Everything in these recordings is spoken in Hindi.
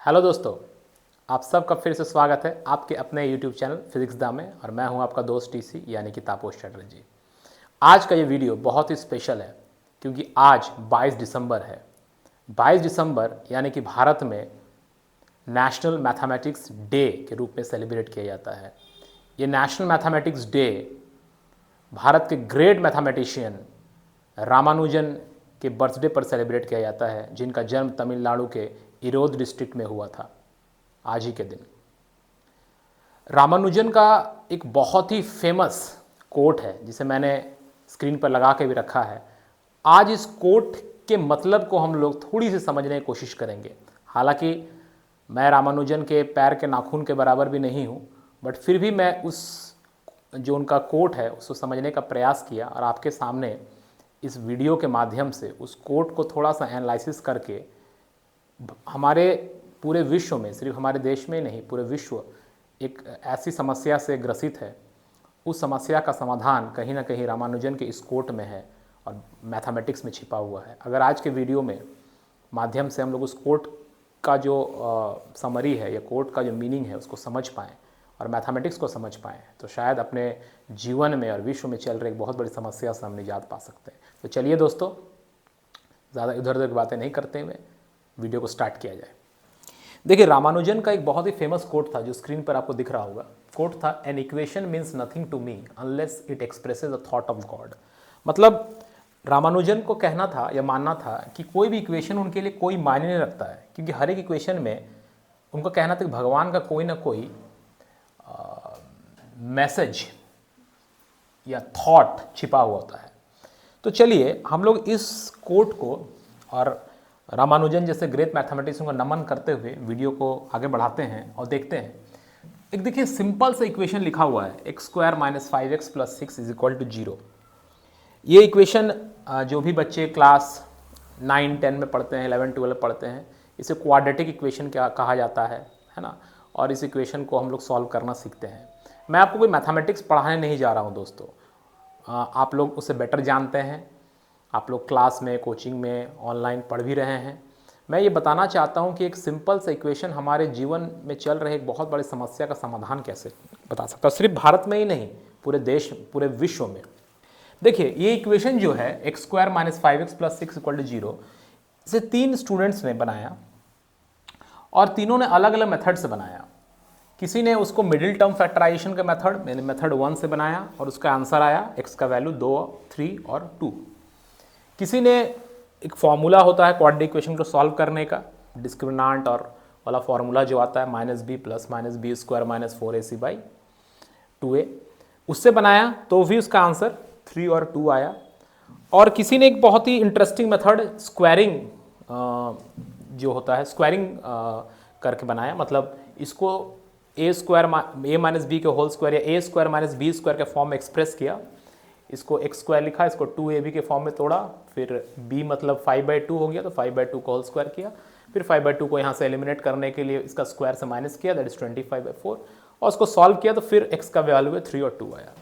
हेलो दोस्तों, आप सबका फिर से स्वागत है आपके अपने YouTube चैनल फिजिक्स दा में। और मैं हूं आपका दोस्त टीसी यानी कि तापस चटर्जी। आज का ये वीडियो बहुत ही स्पेशल है क्योंकि आज 22 दिसंबर है। 22 दिसंबर यानी कि भारत में नेशनल मैथमेटिक्स डे के रूप में सेलिब्रेट किया जाता है। ये नेशनल मैथमेटिक्स डे भारत के ग्रेट मैथमेटिशियन रामानुजन के बर्थडे पर सेलिब्रेट किया जाता है, जिनका जन्म तमिलनाडु के इरोद डिस्ट्रिक्ट में हुआ था आज ही के दिन। रामानुजन का एक बहुत ही फेमस कोट है जिसे मैंने स्क्रीन पर लगा के भी रखा है। आज इस कोट के मतलब को हम लोग थोड़ी सी समझने की कोशिश करेंगे। हालांकि मैं रामानुजन के पैर के नाखून के बराबर भी नहीं हूँ, बट फिर भी मैं उस जो उनका कोट है उसको समझने का प्रयास किया और आपके सामने इस वीडियो के माध्यम से उस कोट को थोड़ा सा एनालिसिस करके हमारे पूरे विश्व में, सिर्फ हमारे देश में ही नहीं, पूरे विश्व एक ऐसी समस्या से ग्रसित है। उस समस्या का समाधान कहीं ना कहीं रामानुजन के इस कोट में है और मैथमेटिक्स में छिपा हुआ है। अगर आज के वीडियो में माध्यम से हम लोग उस कोट का जो समरी है या कोट का जो मीनिंग है उसको समझ पाएँ और मैथमेटिक्स को समझ पाएँ तो शायद अपने जीवन में और विश्व में चल रही एक बहुत बड़ी समस्या से हम निजात पा सकते हैं। तो चलिए दोस्तों, ज़्यादा इधर उधर की बातें नहीं करते हुए वीडियो को स्टार्ट किया जाए। देखिए, रामानुजन का एक बहुत ही फेमस कोट था जो स्क्रीन पर आपको दिख रहा होगा। कोट था, an equation means nothing to me unless it expresses the thought of God. मतलब रामानुजन को कहना था या मानना था कि कोई भी इक्वेशन उनके लिए कोई मायने नहीं रखता है, क्योंकि हर एक इक्वेशन में उनको कहना था कि भगवान का कोई ना कोई मैसेज या थॉट छिपा हुआ होता है। तो चलिए हम लोग इस कोट को और रामानुजन जैसे ग्रेट मैथमेटिशियन को नमन करते हुए वीडियो को आगे बढ़ाते हैं और देखते हैं। एक देखिए सिंपल सा इक्वेशन लिखा हुआ है, x square minus 5x plus 6 is equal to 0। ये इक्वेशन जो भी बच्चे क्लास 9, 10 में पढ़ते हैं, 11, 12 पढ़ते हैं, इसे क्वाड्रेटिक इक्वेशन क्या कहा जाता है ना। और इस इक्वेशन को हम लोग सॉल्व करना सीखते हैं। मैं आपको कोई मैथमेटिक्स पढ़ाने नहीं जा रहा हूँ दोस्तों, आप लोग उससे बेटर जानते हैं। आप लोग क्लास में, कोचिंग में, ऑनलाइन पढ़ भी रहे हैं। मैं ये बताना चाहता हूँ कि एक सिंपल सा इक्वेशन हमारे जीवन में चल रहे एक बहुत बड़ी समस्या का समाधान कैसे बता सकता है, सिर्फ भारत में ही नहीं, पूरे देश, पूरे विश्व में। देखिए ये इक्वेशन जो है x square minus 5x plus 6 equal to 0, इसे 3 स्टूडेंट्स ने बनाया और तीनों ने अलग अलग मेथड से बनाया। किसी ने उसको मिडिल टर्म फैक्टराइजेशन का मेथड 1 से बनाया और उसका आंसर आया एक्स का वैल्यू 2, 3 और 2। किसी ने एक फॉर्मूला होता है क्वाड्रेटिक इक्वेशन को सॉल्व करने का, डिस्क्रिमिनेंट और वाला फॉर्मूला जो आता है minus b plus minus b square minus 4ac by 2a, उससे बनाया तो भी उसका आंसर 3 और 2 आया। और किसी ने एक बहुत ही इंटरेस्टिंग मेथड स्क्वायरिंग जो होता है स्क्वायरिंग करके बनाया। मतलब इसको ए माइनस बी के होल स्क्वायर या ए स्क्वायर माइनस बी स्क्वायर के फॉर्म में एक्सप्रेस किया। इसको एक्स स्क्वायर लिखा, इसको 2ab के फॉर्म में तोड़ा, फिर b मतलब 5/2 हो गया तो 5/2 को होल स्क्वायर किया, फिर 5/2 को यहाँ से एलिमिनेट करने के लिए इसका स्क्वायर से माइनस किया, दैट इज 25/4, और उसको सॉल्व किया तो फिर x का वैल्यू 3 और 2 आया।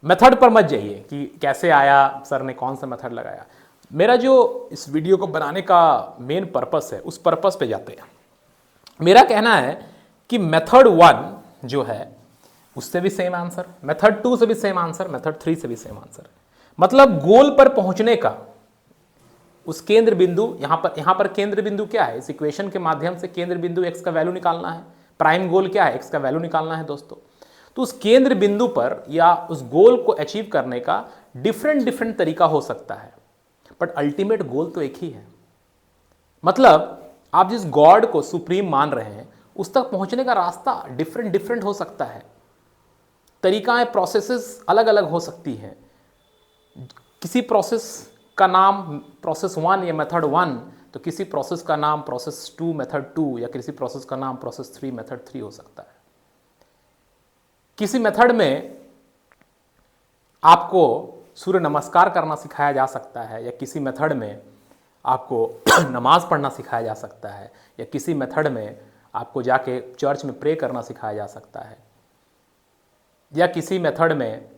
मेथड पर मत जाइए कि कैसे आया, सर ने कौन सा मेथड लगाया। मेरा जो इस वीडियो को बनाने का मेन पर्पस है उस पर्पस पे जाते हैं। मेरा कहना है कि मेथड 1 जो है उससे भी सेम आंसर, मेथड 2 से भी सेम आंसर, मेथड 3 से भी सेम आंसर। मतलब गोल पर पहुंचने का उस केंद्र बिंदु, यहां पर केंद्र बिंदु क्या है, इस इक्वेशन के माध्यम से केंद्र बिंदु x का वैल्यू निकालना है। प्राइम गोल क्या है, x का वैल्यू निकालना है दोस्तों। तो उस केंद्र बिंदु पर या उस गोल को अचीव करने का डिफरेंट तरीका हो सकता है, बट अल्टीमेट गोल तो एक ही है। मतलब आप जिस गॉड को सुप्रीम मान रहे हैं उस तक पहुंचने का रास्ता डिफरेंट हो सकता है, तरीकाएं, प्रोसेसेस अलग अलग हो सकती हैं। किसी प्रोसेस का नाम प्रोसेस 1 या मेथड 1 तो किसी प्रोसेस का नाम प्रोसेस 2 मेथड 2 या किसी प्रोसेस का नाम प्रोसेस 3 मेथड 3 हो सकता है। किसी मेथड में आपको सूर्य नमस्कार करना सिखाया जा सकता है, या किसी मेथड में आपको नमाज पढ़ना सिखाया जा सकता है, या किसी मेथड में आपको जाके चर्च में प्रे करना सिखाया जा सकता है, या किसी मेथड में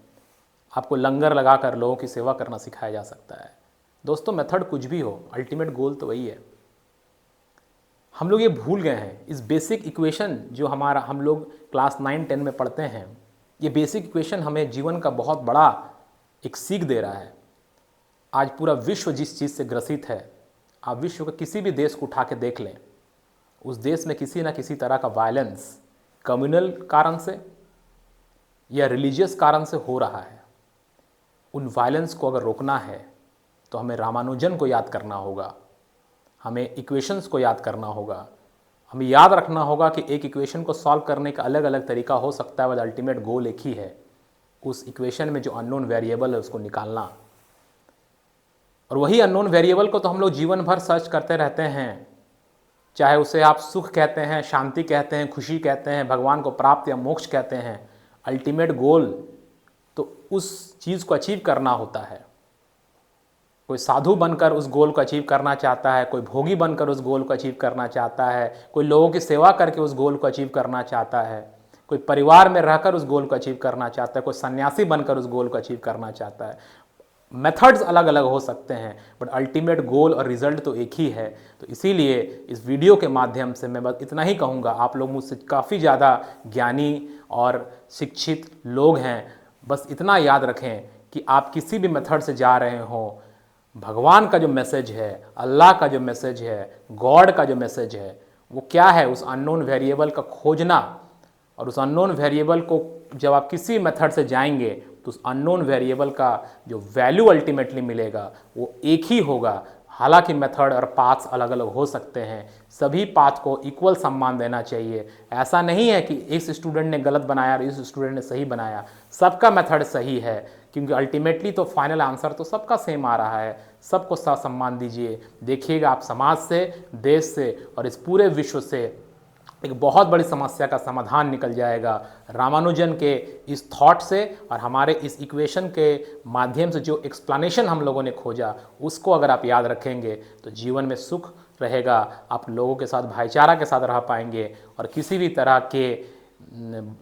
आपको लंगर लगाकर लोगों की सेवा करना सिखाया जा सकता है। दोस्तों मेथड कुछ भी हो, अल्टीमेट गोल तो वही है। हम लोग ये भूल गए हैं इस बेसिक इक्वेशन जो हमारा हम लोग क्लास 9-10 में पढ़ते हैं। ये बेसिक इक्वेशन हमें जीवन का बहुत बड़ा एक सीख दे रहा है। आज पूरा विश्व जिस चीज़ से ग्रसित है, आप विश्व के किसी भी देश को उठा के देख लें, उस देश में किसी ना किसी तरह का वायलेंस कम्युनल कारण से या रिलीजियस कारण से हो रहा है। उन वायलेंस को अगर रोकना है तो हमें रामानुजन को याद करना होगा, हमें इक्वेशंस को याद करना होगा, हमें याद रखना होगा कि एक इक्वेशन को सॉल्व करने का अलग अलग तरीका हो सकता है, बट अल्टीमेट गोल एक ही है, उस इक्वेशन में जो अननोन वेरिएबल है उसको निकालना। और वही अननोन वेरिएबल को तो हम लोग जीवन भर सर्च करते रहते हैं, चाहे उसे आप सुख कहते हैं, शांति कहते हैं, खुशी कहते हैं, भगवान को प्राप्त या मोक्ष कहते हैं। अल्टीमेट गोल तो उस चीज़ को अचीव करना होता है। कोई साधु बनकर उस गोल को अचीव करना चाहता है, कोई भोगी बनकर उस गोल को अचीव करना चाहता है, कोई लोगों की सेवा करके उस गोल को अचीव करना चाहता है, कोई परिवार में रहकर उस गोल को अचीव करना चाहता है, कोई सन्यासी बनकर उस गोल को अचीव करना चाहता है। मेथड्स अलग अलग हो सकते हैं, बट अल्टीमेट गोल और रिजल्ट तो एक ही है। तो इसीलिए इस वीडियो के माध्यम से मैं बस इतना ही कहूँगा, आप लोग मुझसे काफ़ी ज़्यादा ज्ञानी और शिक्षित लोग हैं, बस इतना याद रखें कि आप किसी भी मेथड से जा रहे हों, भगवान का जो मैसेज है, अल्लाह का जो मैसेज है, गॉड का जो मैसेज है, वो क्या है, उस अननोन वेरिएबल का खोजना। और उस अननोन वेरिएबल को जब आप किसी मेथड से जाएंगे तो उस अननोन वेरिएबल का जो वैल्यू अल्टीमेटली मिलेगा वो एक ही होगा। हालांकि मेथड और पाथ्स अलग अलग हो सकते हैं, सभी पाथ को इक्वल सम्मान देना चाहिए। ऐसा नहीं है कि इस स्टूडेंट ने गलत बनाया और इस स्टूडेंट ने सही बनाया, सबका मेथड सही है, क्योंकि अल्टीमेटली तो फाइनल आंसर तो सबका सेम आ रहा है। सबको सम्मान दीजिए। देखिएगा आप समाज से, देश से और इस पूरे विश्व से एक बहुत बड़ी समस्या का समाधान निकल जाएगा रामानुजन के इस थॉट से। और हमारे इस इक्वेशन के माध्यम से जो एक्सप्लेनेशन हम लोगों ने खोजा, उसको अगर आप याद रखेंगे तो जीवन में सुख रहेगा, आप लोगों के साथ भाईचारा के साथ रह पाएंगे और किसी भी तरह के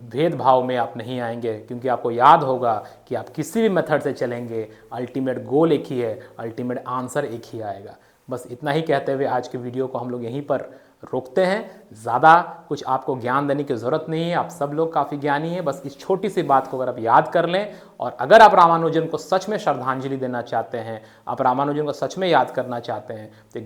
भेदभाव में आप नहीं आएंगे, क्योंकि आपको याद होगा कि आप किसी भी मेथड से चलेंगे, अल्टीमेट गोल एक ही है, अल्टीमेट आंसर एक ही आएगा। बस इतना ही कहते हुए आज के वीडियो को हम लोग यहीं पर रोकते हैं। ज़्यादा कुछ आपको ज्ञान देने की ज़रूरत नहीं है, आप सब लोग काफ़ी ज्ञानी हैं। बस इस छोटी सी बात को अगर आप याद कर लें, और अगर आप रामानुजन को सच में श्रद्धांजलि देना चाहते हैं, आप रामानुजन को सच में याद करना चाहते हैं, तो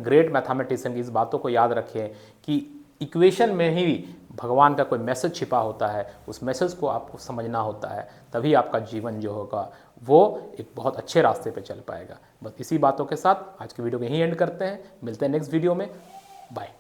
ग्रेट मैथमेटिशियन की इस बातों को याद रखिए कि इक्वेशन में ही भगवान का कोई मैसेज छिपा होता है। उस मैसेज को आपको समझना होता है, तभी आपका जीवन जो होगा वो एक बहुत अच्छे रास्ते पे चल पाएगा। बस इसी बातों के साथ आज की वीडियो को यहीं एंड करते हैं। मिलते हैं नेक्स्ट वीडियो में। बाय।